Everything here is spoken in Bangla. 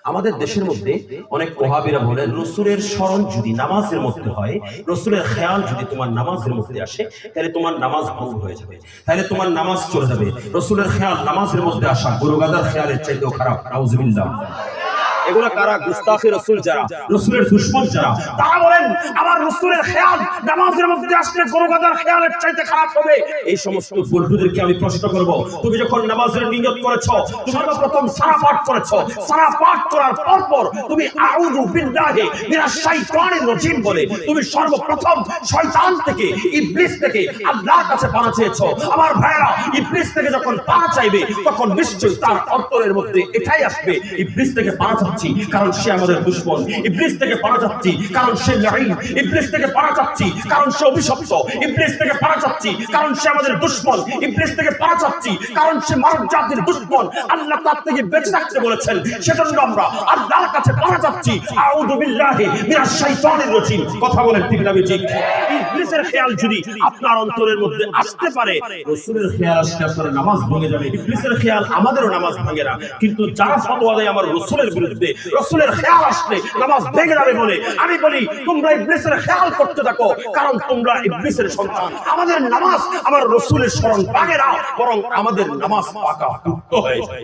আমাদের দেশের মধ্যে অনেক ওহাবীরা বলেন রাসূলের স্মরণ যদি নামাজের মধ্যে হয়, রাসূলের খেয়াল যদি তোমার নামাজের মধ্যে আসে, তাহলে তোমার নামাজ ভঙ্গ হয়ে যাবে, তাহলে তোমার নামাজ চলে যাবে। রাসূলের খেয়াল নামাজের মধ্যে আসা গরুগাদার খেয়ালের চাইতেও খারাপ। নাউজুবিল্লাহ। এগুলা কারা? গুস্তাখে রাসূল যারা, রাসূলের দুশমন যারা, তারা বলেন আমার রাসূলের খেয়াল নামাজের মধ্যে আসলে গরুগাদার খেয়ালের চাইতে খারাপ হবে। এই সমস্ত বন্ধুদেরকে আমি প্রশ্ন করব, তুমি যখন নামাজের নিয়ত করেছো, তুমি সর্বপ্রথম সারা পাঠ করেছো, সারা পাঠ করার পর তুমি আউযু বিল্লাহি মিনাশ শাইতানির রাজিম বলে তুমি সর্বপ্রথম শয়তান থেকে, ইবলিস থেকে আল্লাহর কাছে পানা চেয়েছো। আমার ভাইরা, ইবলিস থেকে যখন পানা চাইবে তখন নিশ্চয়ই তার অন্তরের মধ্যে এটাই আসবে, ইবলিস থেকে পানা চাচ্ছি কারণ সে আমাদের দুশমন, ইবলিস থেকে পানা চাচ্ছি কারণ সে লাঈন, ইবলিস থেকে পানা চাচ্ছি কারণ সে অভিশপ্ত, ইবলিস থেকে পানা চাচ্ছি কারণ সে আমাদের দুশমন, ইবলিস থেকে পানা চাচ্ছি কারণ সে মানব জাতির দুশমন। আল্লাহ তার থেকে বেঁচে থাকতে বলেছেন, সেজন্য আমরা আল্লাহর কাছে পানা চাচ্ছি। আউযু বিল্লাহি মিনাশ শাইতানির রাজিম। কথা বলেন ঠিক না ঠিক? ইবলিসের খেয়াল যদি আপনার অন্তরের মধ্যে আসতে পারে, রাসূলের খেয়াল আসলে আপনার নামাজ ভেঙে যাবে। ইবলিসের খেয়াল আমাদেরও নামাজ ভাঙে না, কিন্তু যারা ফতোয়া দেয় আমার রাসূলের বিরুদ্ধে, রাসূলের খেয়াল আসলে নামাজ ভেঙে যাবে বলে, আমি বলি তোমরা ইবলিসের খেয়াল করতে থাকো, কারণ তোমরা ইবলিসের সন্তান। আমাদের নামাজ আমার রাসূলের স্মরণ ভাঙে না, বরং আমাদের নামাজ পাকা হয়ে যায়।